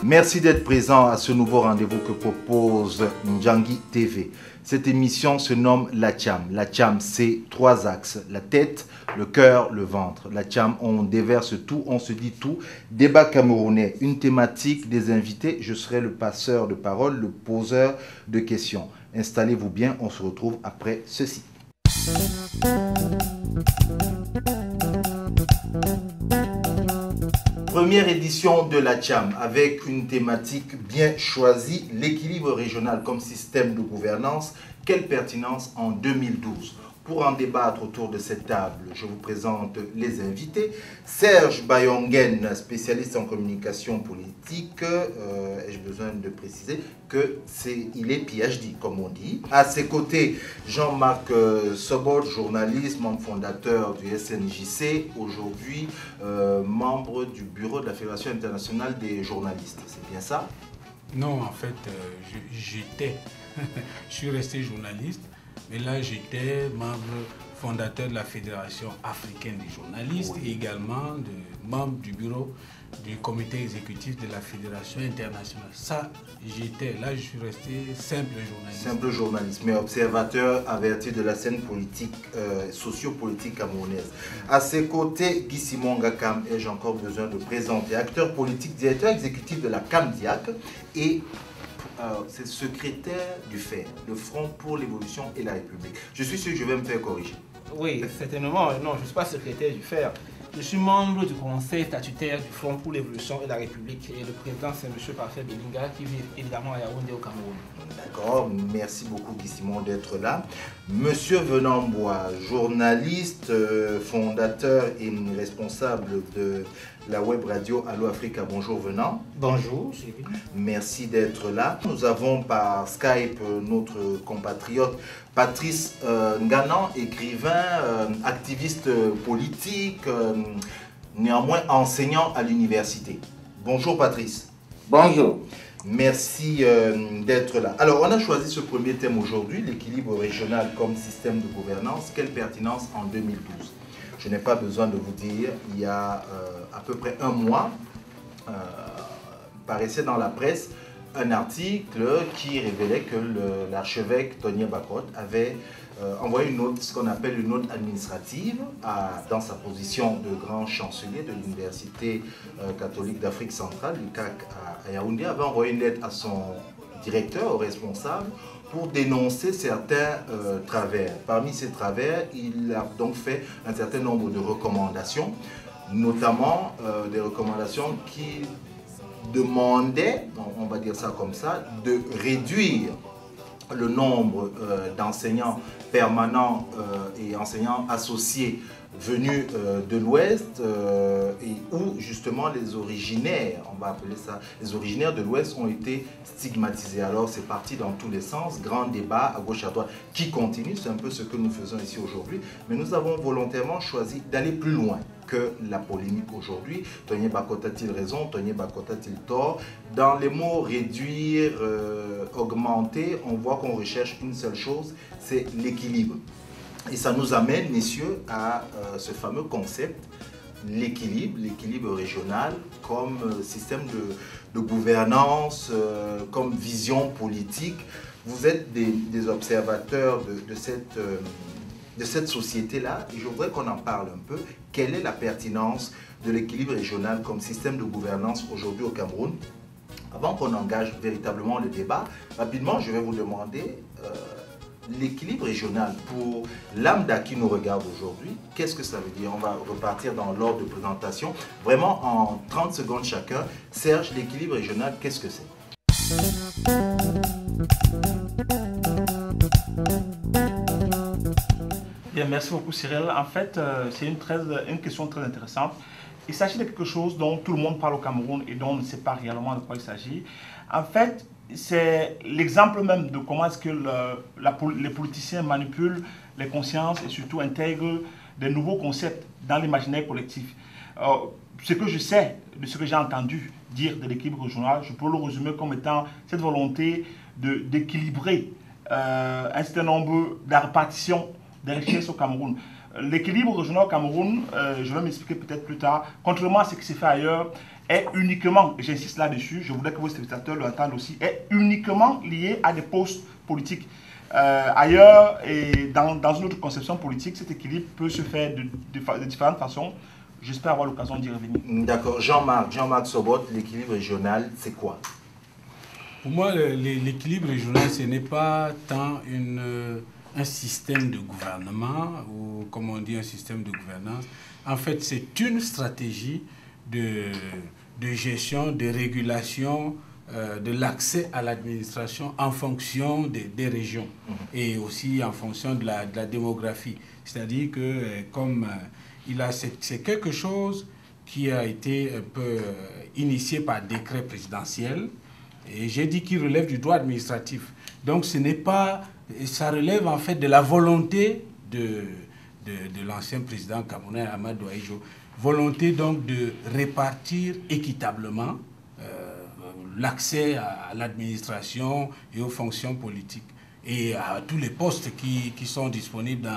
Merci d'être présent à ce nouveau rendez-vous que propose Ndjangi TV. Cette émission se nomme La Tcham. La Tcham, c'est 3 axes. La tête, le cœur, le ventre. La Tcham, on déverse tout, on se dit tout. Débat camerounais, une thématique, des invités. Je serai le passeur de parole, le poseur de questions. Installez-vous bien, on se retrouve après ceci. Première édition de la Tcham avec une thématique bien choisie, l'équilibre régional comme système de gouvernance, quelle pertinence en 2012. Pour en débattre autour de cette table, je vous présente les invités. Serge Bayongen, spécialiste en communication politique, ai-je besoin de préciser qu'il est PhD, comme on dit. À ses côtés, Jean-Marc Sobot, journaliste, membre fondateur du SNJC, aujourd'hui membre du bureau de la Fédération internationale des journalistes. C'est bien ça? Non, en fait, j'étais, je suis resté journaliste. Mais là, j'étais membre fondateur de la Fédération africaine des journalistes et également membre du bureau du comité exécutif de la Fédération internationale. Ça, j'étais. Là, je suis resté simple journaliste. Simple journaliste, mais observateur averti de la scène politique, socio-politique camerounaise. À ses côtés, Guy Simon Gakam, ai-je encore besoin de présenter, acteur politique, directeur exécutif de la CAMDIAC et c'est secrétaire du FAIR, le Front pour l'évolution et la République. Je suis sûr que je vais me faire corriger. Oui, certainement. Non, je ne suis pas secrétaire du FAIR. Je suis membre du conseil statutaire du Front pour l'évolution et la République. Et le président, c'est M. Parfait Belinga, qui vit évidemment à Yaoundé au Cameroun. D'accord, merci beaucoup Guy Simon d'être là. Monsieur Venambois, journaliste, fondateur et responsable de la web radio Allo Africa. Bonjour Venant. Bonjour. Merci d'être là. Nous avons par Skype notre compatriote Patrice Nganan, écrivain, activiste politique, néanmoins enseignant à l'université. Bonjour Patrice. Bonjour. Merci d'être là. Alors, on a choisi ce premier thème aujourd'hui, l'équilibre régional comme système de gouvernance. Quelle pertinence en 2012? Je n'ai pas besoin de vous dire, il y a à peu près un mois, paraissait dans la presse un article qui révélait que l'archevêque Tony Bakot avait envoyé une note, ce qu'on appelle une note administrative, dans sa position de grand chancelier de l'Université catholique d'Afrique centrale, l'UCAC à Yaoundé, avait envoyé une lettre à son directeur, au responsable, pour dénoncer certains travers. Parmi ces travers, il a donc fait un certain nombre de recommandations, notamment des recommandations qui demandaient, on va dire ça comme ça, de réduire le nombre d'enseignants permanents et enseignants associés venus de l'Ouest et où justement les originaires, on va appeler ça, les originaires de l'Ouest ont été stigmatisés. Alors c'est parti dans tous les sens, grand débat à gauche à droite qui continue, c'est un peu ce que nous faisons ici aujourd'hui, mais nous avons volontairement choisi d'aller plus loin que la polémique aujourd'hui. Tony Bakot a-t-il raison, Tony Bakot a-t-il tort? Dans les mots réduire, augmenter, on voit qu'on recherche une seule chose, c'est l'équilibre. Et ça nous amène, messieurs, à ce fameux concept, l'équilibre régional comme système de gouvernance, comme vision politique. Vous êtes des observateurs de cette société-là et je voudrais qu'on en parle un peu. Quelle est la pertinence de l'équilibre régional comme système de gouvernance aujourd'hui au Cameroun? Avant qu'on engage véritablement le débat, rapidement, je vais vous demander l'équilibre régional pour lambda qui nous regarde aujourd'hui, qu'est-ce que ça veut dire? On va repartir dans l'ordre de présentation. Vraiment en 30 secondes chacun. Serge, l'équilibre régional, qu'est-ce que c'est? Bien, merci beaucoup Cyril. En fait, c'est une question très intéressante. Il s'agit de quelque chose dont tout le monde parle au Cameroun et dont on ne sait pas réellement de quoi il s'agit. En fait, c'est l'exemple même de comment est-ce que les politiciens manipulent les consciences et surtout intègrent des nouveaux concepts dans l'imaginaire collectif. Ce que je sais, de ce que j'ai entendu dire de l'équilibre régional, je peux le résumer comme étant cette volonté d'équilibrer un certain nombre de répartitions des richesses au Cameroun. L'équilibre régional au Cameroun, je vais m'expliquer peut-être plus tard, contrairement à ce qui s'est fait ailleurs, est uniquement, j'insiste là-dessus, je voudrais que vos spectateurs l'entendent aussi, est uniquement lié à des postes politiques. Ailleurs, et dans une autre conception politique, cet équilibre peut se faire de différentes façons. J'espère avoir l'occasion d'y revenir. D'accord. Jean-Marc Sobot, l'équilibre régional, c'est quoi? Pour moi, l'équilibre régional, ce n'est pas tant un système de gouvernement, ou comme on dit, un système de gouvernance. En fait, c'est une stratégie de gestion, de régulation, de l'accès à l'administration en fonction des régions et aussi en fonction de la démographie. C'est-à-dire que c'est quelque chose qui a été un peu initié par décret présidentiel, et j'ai dit qu'il relève du droit administratif. Donc ce n'est pas, ça relève en fait de la volonté de l'ancien président camerounais Amadou Ahidjo, volonté donc de répartir équitablement l'accès à l'administration et aux fonctions politiques et à tous les postes qui sont disponibles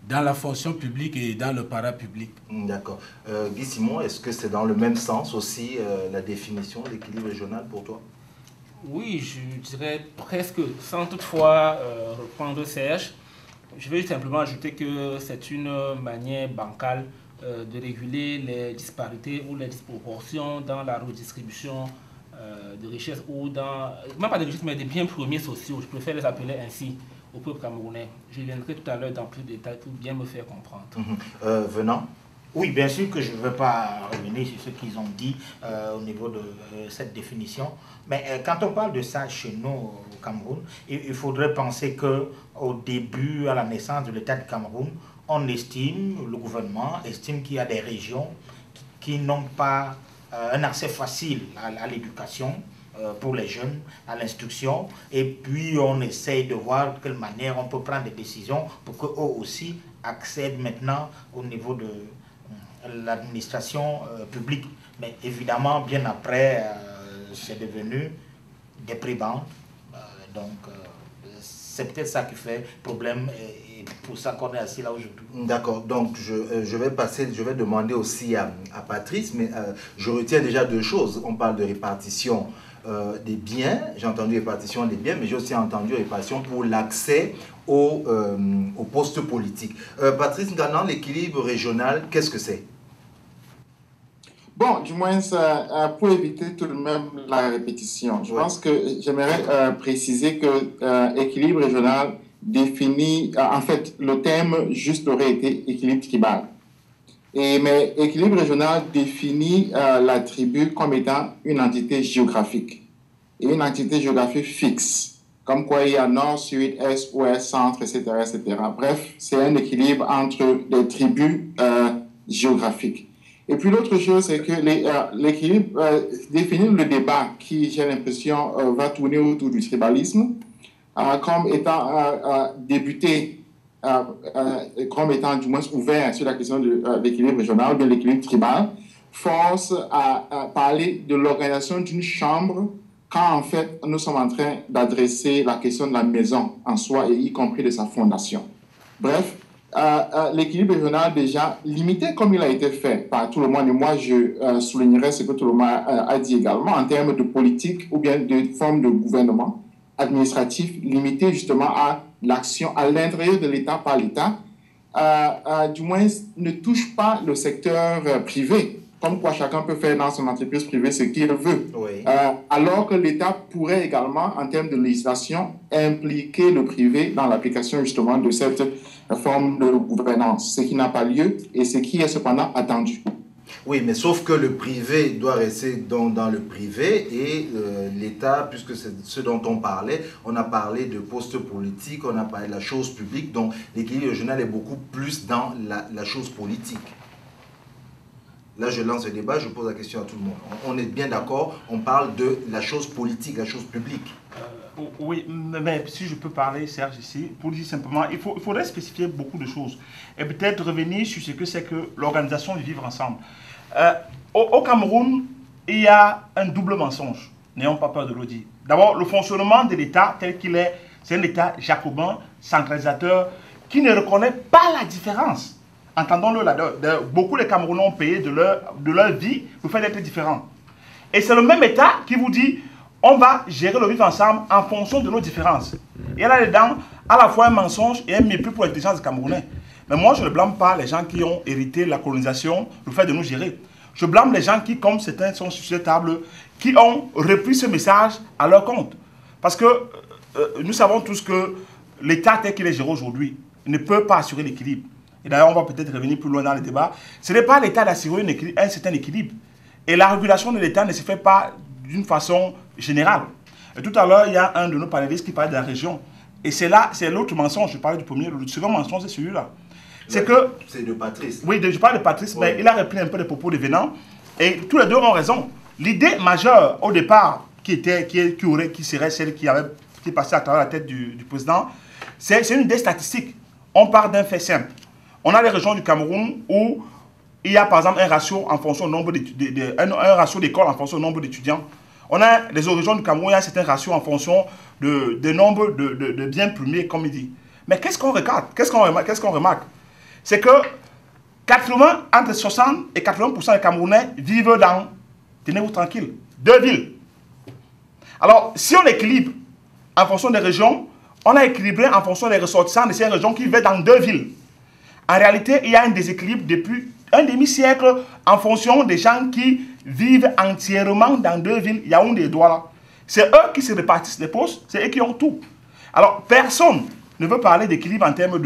dans la fonction publique et dans le parapublic. D'accord. Guy Simon, est-ce que c'est dans le même sens aussi la définition de l'équilibre régional pour toi? Oui, je dirais presque, sans toutefois reprendre Serge. Je vais simplement ajouter que c'est une manière bancale de réguler les disparités ou les disproportions dans la redistribution de richesses ou même pas de richesses, mais des biens premiers sociaux. Je préfère les appeler ainsi au peuple camerounais. Je viendrai tout à l'heure dans plus de détails pour bien me faire comprendre. Venant? Oui, bien sûr que je ne veux pas revenir sur ce qu'ils ont dit au niveau de cette définition. Mais quand on parle de ça chez nous au Cameroun, il faudrait penser qu'au début, à la naissance de l'État du Cameroun, le gouvernement estime qu'il y a des régions qui n'ont pas un accès facile à l'éducation pour les jeunes, à l'instruction, et puis on essaye de voir de quelle manière on peut prendre des décisions pour qu'eux aussi accèdent maintenant au niveau de l'administration publique. Mais évidemment, bien après, c'est devenu des prébendes. Donc, c'est peut-être ça qui fait problème et pour ça qu'on est assis là aujourd'hui. D'accord, donc je vais demander aussi à Patrice, mais je retiens déjà deux choses. On parle de répartition des biens, j'ai entendu répartition des biens, mais j'ai aussi entendu répartition pour l'accès aux postes politiques. Patrice Nganan, l'équilibre régional, qu'est-ce que c'est? Bon, du moins, pour éviter tout de même la répétition, je pense que j'aimerais préciser que équilibre régional définit, en fait, le thème juste aurait été équilibre tribal. Mais équilibre régional définit la tribu comme étant une entité géographique, et une entité géographique fixe, comme quoi il y a nord, sud, est, ouest, centre, etc., etc. Bref, c'est un équilibre entre les tribus géographiques. Et puis l'autre chose, c'est que l'équilibre définit le débat qui, j'ai l'impression, va tourner autour du tribalisme, comme étant débuté, comme étant du moins ouvert sur la question de l'équilibre régional, ou bien l'équilibre tribal, force à parler de l'organisation d'une chambre quand en fait nous sommes en train d'adresser la question de la maison en soi et y compris de sa fondation. Bref, l'équilibre régional déjà limité comme il a été fait par tout le monde, et moi je soulignerai ce que tout le monde a dit également en termes de politique ou bien de forme de gouvernement administratif limité justement à l'action à l'intérieur de l'État par l'État, du moins ne touche pas le secteur privé, comme quoi chacun peut faire dans son entreprise privée ce qu'il veut. Oui. Alors que l'État pourrait également, en termes de législation, impliquer le privé dans l'application justement de cette forme de gouvernance, ce qui n'a pas lieu et ce qui est cependant attendu. Oui, mais sauf que le privé doit rester dans le privé et l'État, puisque c'est ce dont on parlait, on a parlé de postes politiques, on a parlé de la chose publique, donc l'équilibre régional est beaucoup plus dans la chose politique. Là, je lance le débat, je pose la question à tout le monde. On est bien d'accord, on parle de la chose politique, la chose publique. Oui, mais si je peux parler, Serge, ici, pour dire simplement, il faudrait spécifier beaucoup de choses. Et peut-être revenir sur ce que c'est que l'organisation du vivre ensemble. Au Cameroun, il y a un double mensonge. N'ayons pas peur de le dire. D'abord, le fonctionnement de l'État tel qu'il est, c'est un État jacobin, centralisateur, qui ne reconnaît pas la différence. Entendons-le là, beaucoup de Camerounais ont payé de leur vie pour faire d'être différents. Et c'est le même État qui vous dit, on va gérer le vivre ensemble en fonction de nos différences. Et là-dedans, à la fois un mensonge et un mépris pour l'intelligence des Camerounais. Mais moi, je ne blâme pas les gens qui ont hérité la colonisation, le fait de nous gérer. Je blâme les gens qui, comme certains sont sur cette table, qui ont repris ce message à leur compte. Parce que nous savons tous que l'État tel qu'il est géré aujourd'hui ne peut pas assurer l'équilibre. Et d'ailleurs, on va peut-être revenir plus loin dans le débat. Ce n'est pas l'État d'assurer un certain équilibre. Et la régulation de l'État ne se fait pas d'une façon générale. Et tout à l'heure, il y a un de nos panélistes qui parlait de la région. Et c'est là, c'est l'autre mensonge. Je parlais du premier. Le second mensonge, c'est celui-là. C'est que... C'est de Patrice. Oui, je parle de Patrice, mais il a repris un peu les propos de Venant. Et tous les deux ont raison. L'idée majeure, au départ, qui serait celle qui passait à travers la tête du président, c'est une idée statistique. On part d'un fait simple. On a les régions du Cameroun où il y a par exemple un ratio en fonction du nombre un ratio d'écoles en fonction du nombre d'étudiants. On a les régions du Cameroun, il y a un certain ratio en fonction de nombre de biens primés, comme il dit. Mais qu'est-ce qu'on regarde? Qu'est-ce qu'on remarque? C'est que entre 60 et 80% des Camerounais vivent dans, tenez-vous tranquille, 2 villes. Alors, si on équilibre en fonction des régions, on a équilibré en fonction des ressortissants de ces régions qui vivent dans 2 villes. En réalité, il y a un déséquilibre depuis un demi-siècle en fonction des gens qui vivent entièrement dans 2 villes, Yaoundé et Douala. C'est eux qui se répartissent les postes, c'est eux qui ont tout. Alors, personne ne veut parler d'équilibre en termes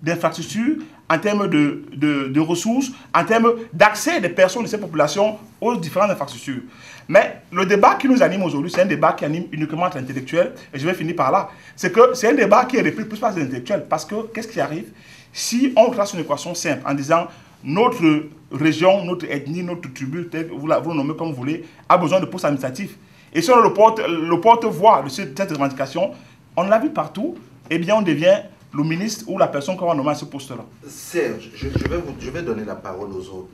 d'infrastructures, en termes de ressources, en termes d'accès des personnes de ces populations aux différentes infrastructures. Mais le débat qui nous anime aujourd'hui, c'est un débat qui anime uniquement entre intellectuels, et je vais finir par là. C'est un débat qui est repris plus par les intellectuels, parce que qu'est-ce qui arrive si on trace une équation simple en disant notre région, notre ethnie, notre tribu, vous le nommez comme vous voulez, a besoin de postes administratifs. Et si on le porte-voix de cette revendication, on l'a vu partout, eh bien on devient le ministre ou la personne qu'on va nommer à ce poste-là. Serge, je vais donner la parole aux autres.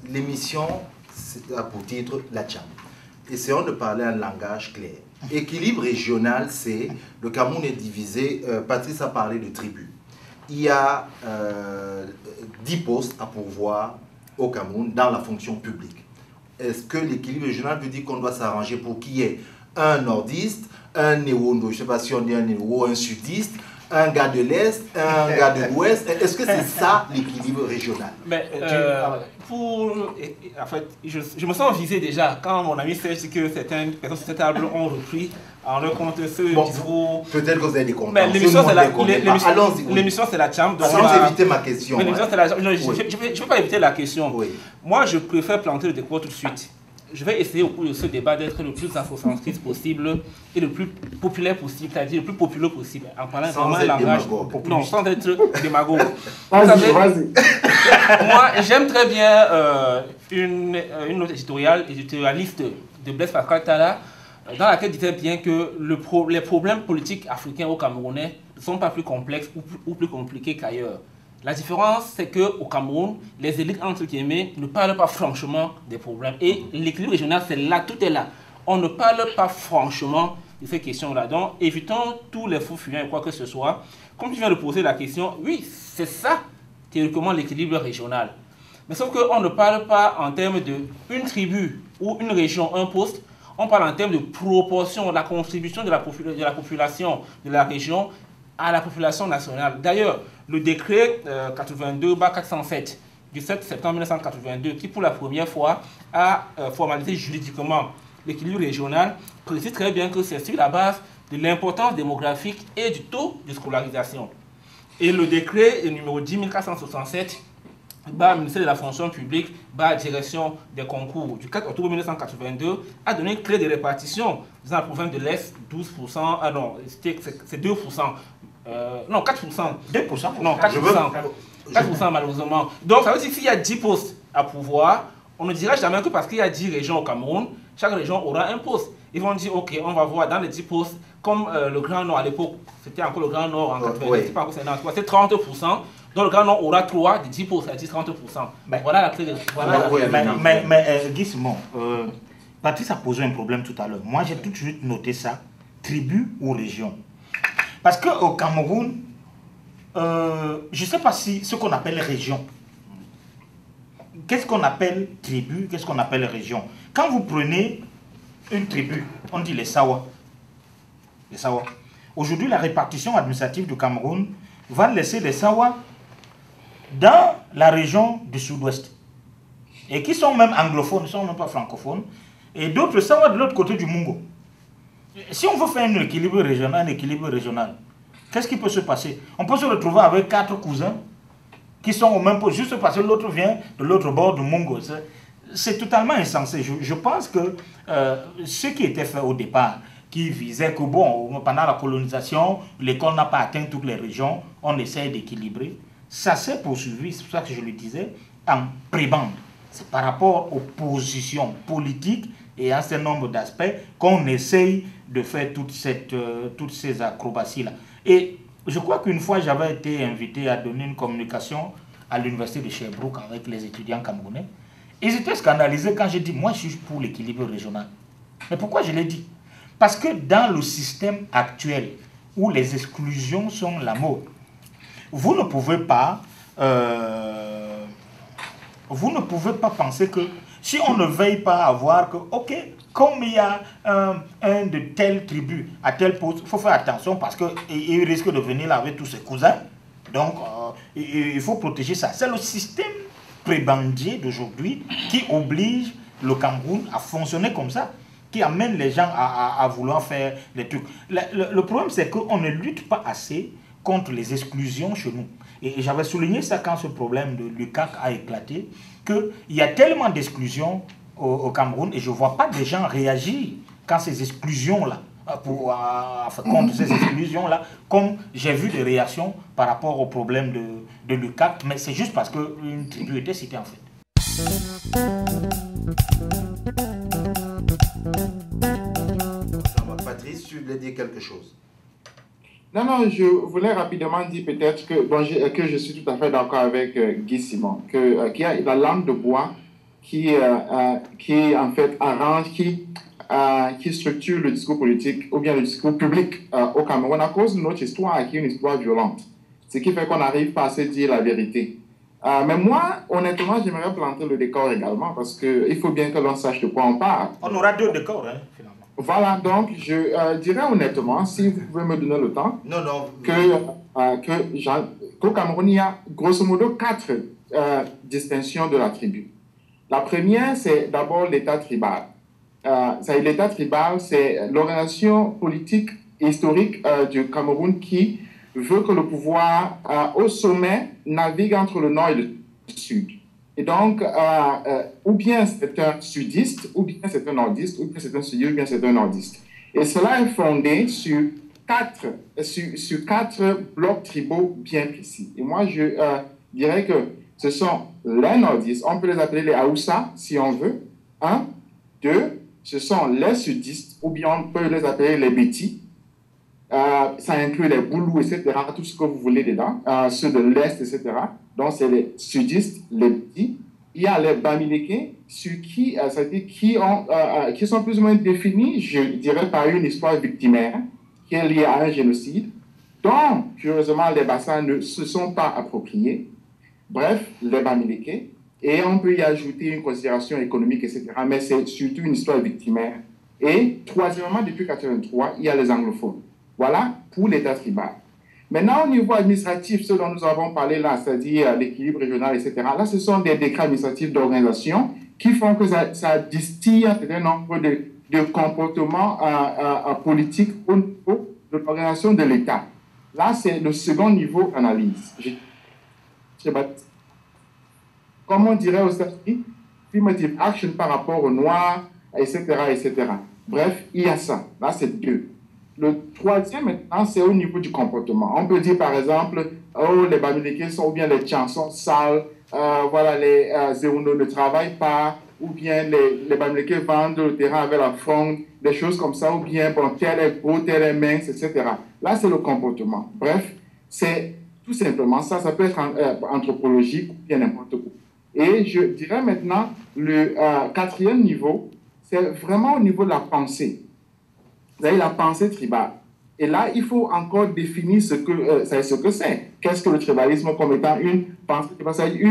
L'émission a pour titre La Tcham. Essayons de parler un langage clair. Équilibre régional, c'est le Cameroun est divisé. Patrice a parlé de tribus. Il y a 10 postes à pourvoir au Cameroun dans la fonction publique. Est-ce que l'équilibre régional veut dire qu'on doit s'arranger pour qu'il y ait un nordiste, un néo, je ne sais pas si on dit un néo, un sudiste, un gars de l'Est, un gars de l'Ouest? Est-ce que c'est ça l'équilibre régional? Mais en fait, je me sens visé déjà quand mon ami Serge dit que certaines personnes sur cette table ont repris en leur compte ce discours. Peut-être que vous avez des comptes. Mais l'émission c'est la Tcham. Sans éviter ma question. Mais l'émission c'est la Tcham. Je ne vais pas éviter la question. Oui. Moi, je préfère planter le décor tout de suite. Je vais essayer au cours de ce débat d'être le plus afrocentriste possible et le plus populaire possible, c'est-à-dire le plus populaire possible, en parlant vraiment un langage. Non, sans être démagogue. Vas-y. Moi, j'aime très bien une note éditorialiste de Blaise Pascal Talla, dans laquelle disait bien que les problèmes politiques africains au Camerounais ne sont pas plus complexes ou plus compliqués qu'ailleurs. La différence, c'est qu'au Cameroun, les élites, entre guillemets, ne parlent pas franchement des problèmes. Et l'équilibre régional, c'est là, tout est là. On ne parle pas franchement de ces questions-là. Donc, évitons tous les fous fuyants et quoi que ce soit. Comme tu viens de poser la question, oui, c'est ça, théoriquement, l'équilibre régional. Mais sauf qu'on ne parle pas en termes d'une tribu ou une région, un poste. On parle en termes de proportion, de la contribution de la population de la région à la population nationale. D'ailleurs, le décret 82/407 du 7 septembre 1982, qui pour la première fois a formalisé juridiquement l'équilibre régional, précise très bien que c'est sur la base de l'importance démographique et du taux de scolarisation. Et le décret numéro 10 467 ministère de la fonction publique, direction des concours du 4 octobre 1982 a donné une clé de répartition dans la province de l'Est, 12%, ah non, c'est 2%, non 4%. 2%. Non, 4%. 4% malheureusement. Donc ça veut dire que s'il y a 10 postes à pouvoir, on ne dira jamais que parce qu'il y a 10 régions au Cameroun, chaque région aura un poste. Ils vont dire, ok, on va voir dans les 10 postes, comme le Grand Nord à l'époque, c'était encore le Grand Nord en 90, c'est pas encore c'est 30%. Donc le Grand Nord aura 3 des 10 postes, c'est-à-dire 30%. Mais voilà la clé de... Mais Guy Simon, Patrice a posé un problème tout à l'heure. Moi, j'ai tout de suite noté ça, tribu ou région. Parce qu'au Cameroun, je ne sais pas si ce qu'on appelle région, qu'est-ce qu'on appelle tribu, qu'est-ce qu'on appelle région. Quand vous prenez une tribu, on dit les Sawa. Les Sawa. Aujourd'hui, la répartition administrative du Cameroun va laisser les Sawa dans la région du sud-ouest. Et qui sont même anglophones, ne sont même pas francophones. Et d'autres Sawa de l'autre côté du Mungo. Si on veut faire un équilibre régional, qu'est-ce qui peut se passer? On peut se retrouver avec 4 cousins qui sont au même point, juste parce que l'autre vient de l'autre bord du Mungo. C'est totalement insensé. Je pense que ce qui était fait au départ, qui visait que, bon, pendant la colonisation, l'école n'a pas atteint toutes les régions, on essaie d'équilibrer. Ça s'est poursuivi, c'est pour ça que je le disais, en prébande. C'est par rapport aux positions politiques et à un certain nombre d'aspects qu'on essaye de faire toutes ces acrobaties-là. Et je crois qu'une fois, j'avais été invité à donner une communication à l'université de Sherbrooke avec les étudiants camerounais. Ils étaient scandalisés quand j'ai dit, moi, je suis pour l'équilibre régional. Mais pourquoi je l'ai dit? Parce que dans le système actuel, où les exclusions sont la mode, vous ne pouvez pas penser que si on ne veille pas à voir que, ok, comme il y a un de telle tribu à tel poste, il faut faire attention parce qu'il risque de venir là avec tous ses cousins. Donc, il faut protéger ça. C'est le système prébandier d'aujourd'hui qui oblige le Cameroun à fonctionner comme ça, qui amène les gens à vouloir faire des trucs. Le problème, c'est qu'on ne lutte pas assez contre les exclusions chez nous. Et j'avais souligné ça quand ce problème de l'UCAC a éclaté, qu'il y a tellement d'exclusions au Cameroun et je ne vois pas des gens réagir quand ces exclusions-là, contre ces exclusions-là, comme j'ai vu des réactions par rapport au problème de l'UCAC, mais c'est juste parce qu'une tribu était citée en fait. Patrice, tu voulais dire quelque chose? Non, je voulais rapidement dire peut-être que je suis tout à fait d'accord avec Guy Simon, qu'il y a la langue de bois qui en fait arrange, qui structure le discours politique ou bien le discours public au Cameroun à cause de notre histoire qui est une histoire violente. Ce qui fait qu'on n'arrive pas à se dire la vérité. Mais moi, honnêtement, j'aimerais planter le décor également parce qu'il faut bien que l'on sache de quoi on parle. On aura 2 décors, hein, finalement. Voilà, donc je dirais honnêtement, si vous pouvez me donner le temps, qu'au Cameroun, il y a grosso modo 4 distinctions de la tribu. La première, c'est d'abord l'état tribal. L'état tribal, c'est l'organisation politique et historique du Cameroun qui veut que le pouvoir au sommet navigue entre le nord et le sud. Et donc, ou bien c'est un sudiste, ou bien c'est un nordiste, ou bien c'est un sudiste, ou bien c'est un nordiste. Et cela est fondé sur 4 blocs tribaux bien précis. Et moi, je dirais que ce sont les nordistes, on peut les appeler les Haoussa, si on veut. 1, 2, ce sont les sudistes, ou bien on peut les appeler les Bétis. Ça inclut les Boulous, etc., tout ce que vous voulez dedans, ceux de l'Est, etc. Donc, c'est les sudistes, les petits. Il y a les Bamileke, qui sont plus ou moins définis, je dirais, par une histoire victimaire qui est liée à un génocide, dont, curieusement, les Bassans ne se sont pas appropriés. Bref, les Bamileke. Et on peut y ajouter une considération économique, etc. Mais c'est surtout une histoire victimaire. Et, troisièmement, depuis 1983, il y a les anglophones. Voilà pour l'état tribal. Maintenant, au niveau administratif, ce dont nous avons parlé là, c'est-à-dire l'équilibre régional, etc., là, ce sont des décrets administratifs d'organisation qui font que ça distille un certain nombre de comportements politiques au niveau de l'organisation de l'État. Là, c'est le second niveau d'analyse. Comme on dirait aux États-Unis, affirmative action par rapport aux Noirs, etc., etc. Bref, il y a ça. Là, c'est 2. Le troisième, maintenant, c'est au niveau du comportement. On peut dire, par exemple, les Bamileke sont, ou bien les Tchans sont sales, voilà, les Zéouno ne travaillent pas, ou bien les Bamileke vendent le terrain avec la fronde, des choses comme ça, ou bien, bon, tel est beau, tel est mince, etc. Là, c'est le comportement. Bref, c'est tout simplement ça. Ça peut être anthropologique ou bien n'importe quoi. Et je dirais maintenant, le 4e niveau, c'est vraiment au niveau de la pensée. Vous avez la pensée tribale. Et là, il faut encore définir ce que c'est. qu'est-ce que le tribalisme comme étant une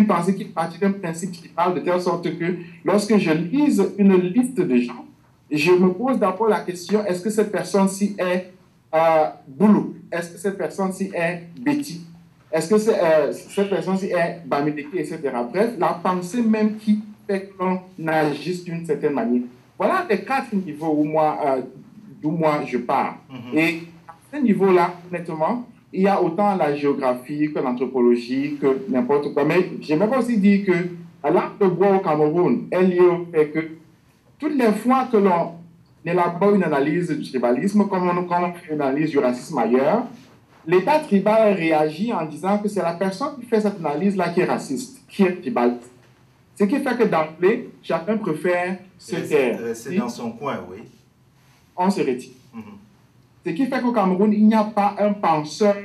pensée qui partit d'un principe tribal, de telle sorte que lorsque je lise une liste de gens, je me pose d'abord la question, est-ce que cette personne-ci est Boulou? Est-ce que cette personne-ci est Betty? Est-ce que cette personne-ci est Bamideke, etc. Bref, la pensée même qui fait qu'on agisse d'une certaine manière. Voilà les 4 niveaux d'où moi je pars. Et à ce niveau-là, honnêtement, il y a autant la géographie que l'anthropologie, que n'importe quoi. Mais j'aimerais aussi dire que l'arbre de bois au Cameroun est lié au fait que toutes les fois que l'on élabore une analyse du tribalisme, comme on fait une analyse du racisme ailleurs, l'État tribal réagit en disant que c'est la personne qui fait cette analyse-là qui est raciste, qui est tribaliste. Ce qui fait que d'emblée, chacun préfère se taire. C'est dans son coin, oui. On se retire. Ce qui fait qu'au Cameroun, il n'y a pas un penseur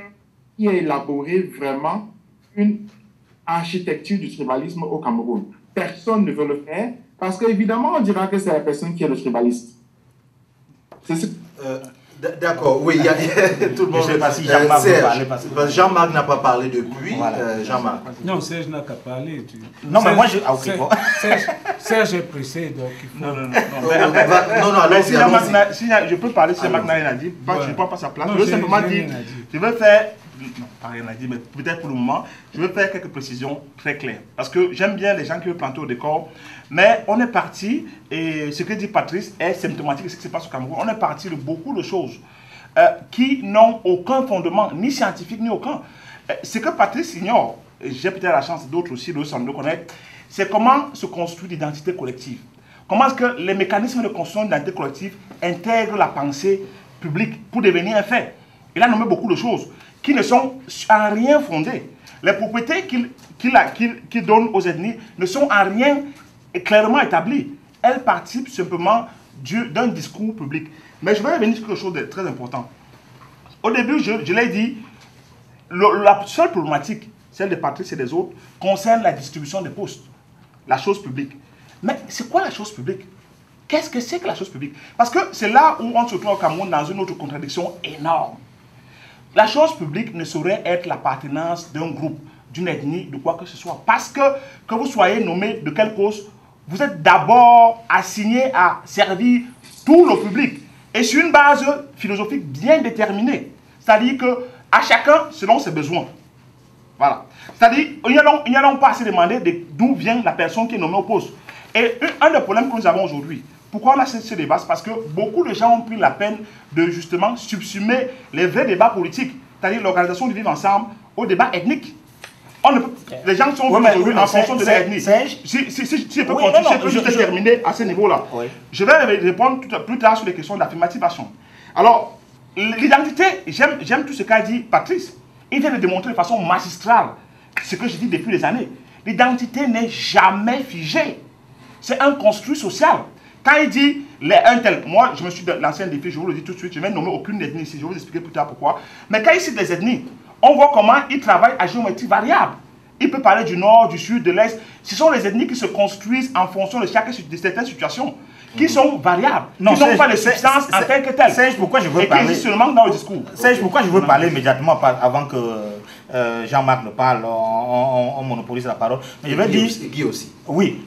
qui a élaboré vraiment une architecture du tribalisme au Cameroun. Personne ne veut le faire parce qu'évidemment, on dira que c'est la personne qui est le tribaliste. D'accord, oui, il y a tout le monde. Je ne sais pas si Jean-Marc veut parler. Jean-Marc n'a pas parlé depuis. Voilà. Jean-Marc. Non, Serge n'a qu'à parler. Non, mais moi, je... Serge est pressé, donc il faut... Non, si je peux parler, si Jean-Marc n'a rien à dire, je ne prends pas sa place. Je veux simplement dire, je veux faire... Non, pas rien à dire, mais peut-être pour le moment, je veux faire quelques précisions très claires. Parce que j'aime bien les gens qui veulent planter au décor, mais on est parti, et ce que dit Patrice est symptomatique de ce qui se passe au Cameroun. On est parti de beaucoup de choses qui n'ont aucun fondement, ni scientifique, ni aucun. Ce que Patrice ignore, et j'ai peut-être la chance d'autres aussi de s'en connaître, c'est comment se construit l'identité collective. Comment est-ce que les mécanismes de construction d'identité collective intègrent la pensée publique pour devenir un fait. Il a nommé beaucoup de choses qui ne sont en rien fondées. Les propriétés qu'il donne aux ethnies ne sont en rien clairement établies. Elles participent simplement d'un discours public. Mais je vais revenir sur quelque chose de très important. Au début, je l'ai dit, la seule problématique, celle de Patrice et des autres, concerne la distribution des postes, la chose publique. Mais c'est quoi la chose publique? Qu'est-ce que c'est que la chose publique? Parce que c'est là où on se trouve au Cameroun dans une autre contradiction énorme. La chose publique ne saurait être l'appartenance d'un groupe, d'une ethnie, de quoi que ce soit. Parce que vous soyez nommé de quelle cause, vous êtes d'abord assigné à servir tout le public. Et sur une base philosophique bien déterminée. C'est-à-dire qu'à chacun, selon ses besoins. Voilà. C'est-à-dire, il n'y a donc pas à se demander d'où vient la personne qui est nommée au poste. Et un des problèmes que nous avons aujourd'hui, pourquoi on a ce débat? C'est parce que beaucoup de gens ont pris la peine de justement subsumer les vrais débats politiques, c'est-à-dire l'organisation du vivre ensemble, au débat ethnique. Les gens sont aujourd'hui en fonction de leur ethnie. Si je peux continuer, je peux terminer à ce niveau-là. Oui. Je vais répondre plus tard sur les questions d'affirmativation. Alors, l'identité, j'aime tout ce qu'a dit Patrice. Il vient de démontrer de façon magistrale ce que je dis depuis des années. L'identité n'est jamais figée. C'est un construit social. Quand il dit un tel, moi je me suis de l'ancien défi, je vous le dis tout de suite, je ne vais nommer aucune ethnie ici, je vais vous expliquer plus tard pourquoi. Mais quand il cite les ethnies, on voit comment il travaille à géométrie variable. Il peut parler du nord, du sud, de l'est. Ce sont les ethnies qui se construisent en fonction de certaines situations, qui sont variables, qui n'ont pas les substances en tant que telles. Serge, pourquoi je veux parler? Et qui existent seulement dans le discours. Serge, pourquoi je veux parler immédiatement avant que Jean-Marc ne parle, on monopolise la parole. Mais je vais dire... Guy aussi. Oui,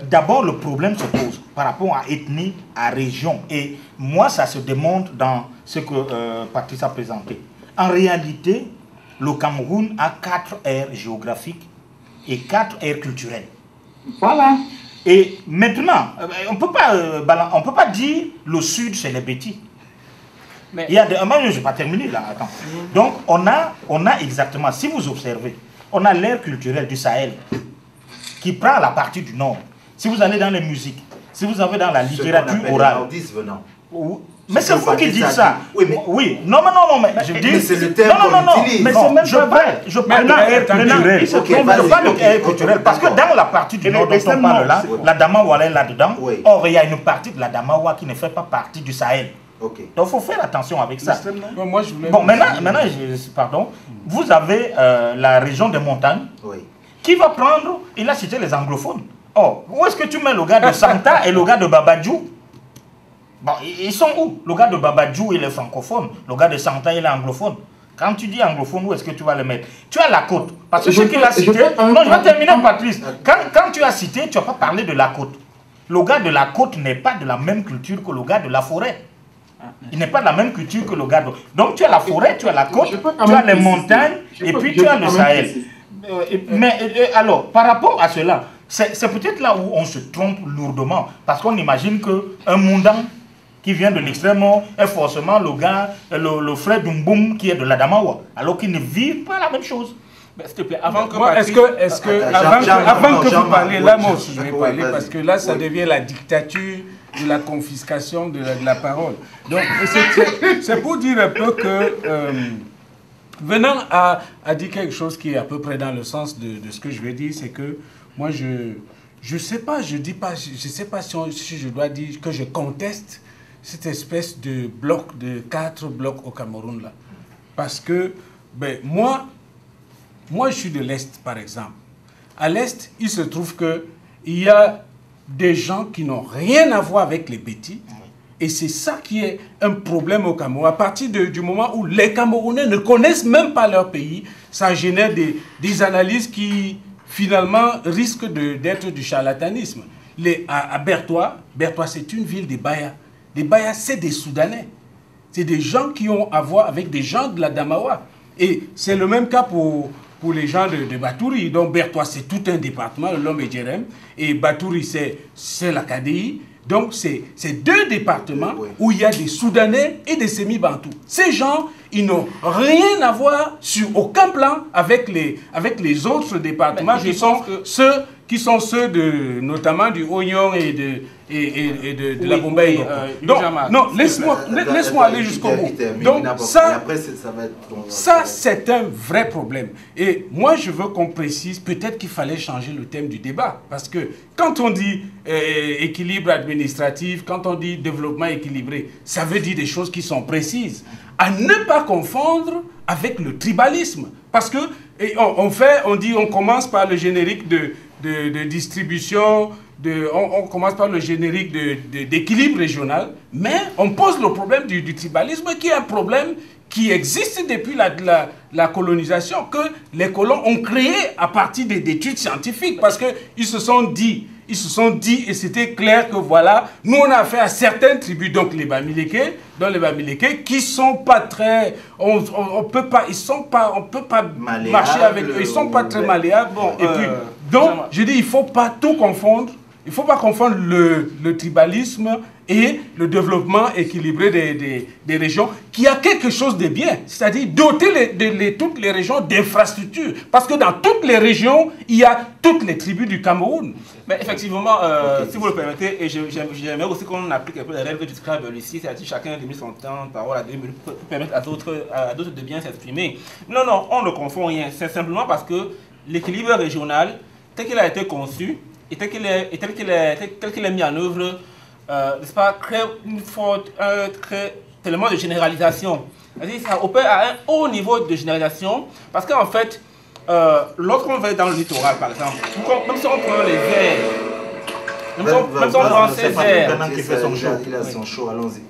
d'abord le problème se pose par rapport à ethnie, à région. Et moi, ça se démontre dans ce que Patrice a présenté. En réalité, le Cameroun a 4 aires géographiques et 4 aires culturelles. Voilà. Et maintenant, on peut pas dire le sud c'est les bêtis. Mais il y a je ne vais pas terminer là. Attends. Donc on a exactement, si vous observez, on a l'aire culturelle du Sahel qui prend la partie du nord. Si vous allez dans les musiques, si vous allez dans la littérature orale. Mais c'est vous qui dites ça. Oui, mais... oui. Non, mais je dis... c'est le terme qu'on utilise. Mais c'est même je parle d'air culturel. Parce que dans la partie du nord dont on parle là, la Damawa est là-dedans. Or, il y a une partie de la Damawa qui ne fait pas partie du Sahel. Donc, il faut faire attention avec ça. Bon, maintenant, pardon. Vous avez la région des montagnes qui va prendre... Il a cité les anglophones. Or, où est-ce que tu mets le gars de Santa et le gars de Babadjou? Bon, ils sont où? Le gars de Babadjou, il est francophone. Le gars de Santa, il est anglophone. Quand tu dis anglophone, où est-ce que tu vas le mettre? Tu as la côte. Parce que ce qu'il a cité... Non, je vais terminer, Patrice. Quand tu as cité, tu n'as pas parlé de la côte. Le gars de la côte n'est pas de la même culture que le gars de la forêt. Il n'est pas de la même culture que le gars de... Donc tu as la forêt, tu as la côte, tu as les montagnes, et puis tu as le Sahel. Mais alors, par rapport à cela, c'est peut-être là où on se trompe lourdement. Parce qu'on imagine qu'un Mundan qui vient de l'extrême nord est forcément le gars, le frère d'Umboum qui est de l'Adamawa, alors qu'ils ne vivent pas la même chose. S'il te plaît, avant que avant que vous parlez, là moi aussi je vais parler, parce que là ça devient la dictature de la confiscation de la parole. Donc c'est pour dire un peu que Venant a dit quelque chose qui est à peu près dans le sens de ce que je vais dire, c'est que moi je sais pas, je sais pas si je dois dire que je conteste cette espèce de bloc, de 4 blocs au Cameroun là. Parce que, ben, moi je suis de l'Est par exemple. À l'Est, il se trouve qu'il y a des gens qui n'ont rien à voir avec les petits. Et c'est ça qui est un problème au Cameroun. À partir du moment où les Camerounais ne connaissent même pas leur pays, ça génère des analyses qui, finalement, risquent d'être du charlatanisme. À Bertois, c'est une ville des Bayas. Les Bayas, c'est des Soudanais. C'est des gens qui ont à voir avec des gens de la Damawa. Et c'est le même cas pour les gens de Batouri. Donc Bertois, c'est tout un département, le Lom et Djerem. Et Batouri, c'est la KDI. Donc c'est 2 départements où il y a des Soudanais et des Sémi-Bantous. Ces gens, ils n'ont rien à voir sur aucun plan avec les autres départements qui sont ceux notamment du Oignon et de la Bombay. Donc, non, laisse-moi aller jusqu'au bout. Donc ça c'est un vrai problème. Et moi, je veux qu'on précise, peut-être qu'il fallait changer le thème du débat. Parce que quand on dit équilibre administratif, quand on dit développement équilibré, ça veut dire des choses qui sont précises. À ne pas confondre avec le tribalisme. Parce que on commence par le générique de distribution, on commence par le générique d'équilibre régional, mais on pose le problème du tribalisme qui est un problème qui existe depuis la colonisation, que les colons ont créé à partir d'études scientifiques, parce qu'ils se sont dit, et c'était clair que voilà, nous on a affaire à certaines tribus, donc les Bamileke, qui sont pas très, on peut pas marcher avec eux, ils sont pas très malléables. Et puis, donc, je dis, il faut pas tout confondre. Il ne faut pas confondre le tribalisme et le développement équilibré des régions, qui a quelque chose de bien, c'est-à-dire doter toutes les régions d'infrastructures. Parce que dans toutes les régions, il y a toutes les tribus du Cameroun. Mais effectivement, si vous le permettez, et j'aimerais aussi qu'on applique un peu les règles du Scrabble ici, c'est-à-dire chacun limite son temps de parole à 2 minutes pour permettre à d'autres de bien s'exprimer. Non, on ne confond rien. C'est simplement parce que l'équilibre régional, tel qu'il a été conçu, et tel qu'il est mis en œuvre, n'est-ce pas, crée tellement de généralisation. C'est-à-dire ça opère à un haut niveau de généralisation, parce qu'en fait, lorsqu'on va dans le littoral, par exemple, même si on prend les aires, même si on prend ces aires,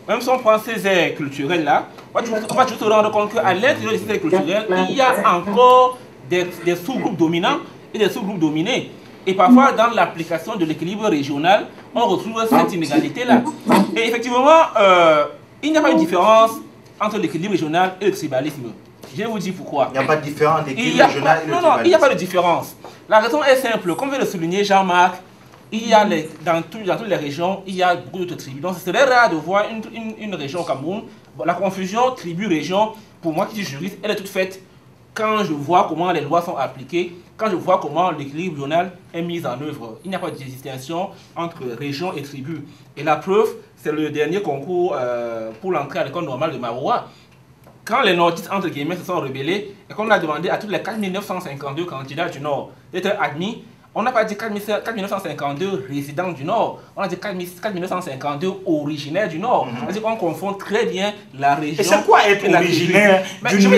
même si on prend ces aires culturelles-là, on va juste se rendre compte qu'à l'intérieur de ces aires culturelles, il y a encore des sous-groupes dominants et des sous-groupes dominés. Et parfois, dans l'application de l'équilibre régional, on retrouve cette inégalité-là. Et effectivement, il n'y a pas de différence entre l'équilibre régional et le tribalisme. Je vais vous dire pourquoi. Il n'y a pas de différence entre l'équilibre régional et le tribalisme. Non, il n'y a pas de différence. La raison est simple. Comme vient de le souligner Jean-Marc, il y a dans toutes les régions, il y a beaucoup d'autres tribus. Donc, ce serait rare de voir une région au Cameroun. La confusion tribu-région, pour moi qui suis juriste, elle est toute faite quand je vois comment les lois sont appliquées, quand je vois comment l'équilibre régional est mis en œuvre. Il n'y a pas de distinction entre région et tribu. Et la preuve, c'est le dernier concours pour l'entrée à l'école normale de Maroua. Quand les nordistes, entre guillemets, se sont rebellés et qu'on a demandé à tous les 4952 candidats du Nord d'être admis, on n'a pas dit 4952 résidents du Nord, on a dit 4952 originaires du Nord. C'est-à-dire qu'on confond très bien la région. Et c'est quoi être originaire d'une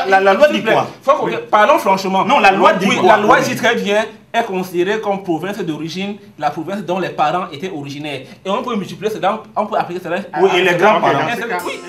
la loi dit quoi? Parlons franchement. Non, la loi dit quoi? La loi dit très bien, est considérée comme province d'origine, la province dont les parents étaient originaires. Et on peut multiplier cela, on peut appliquer cela. Oui, et les grands-parents. Oui.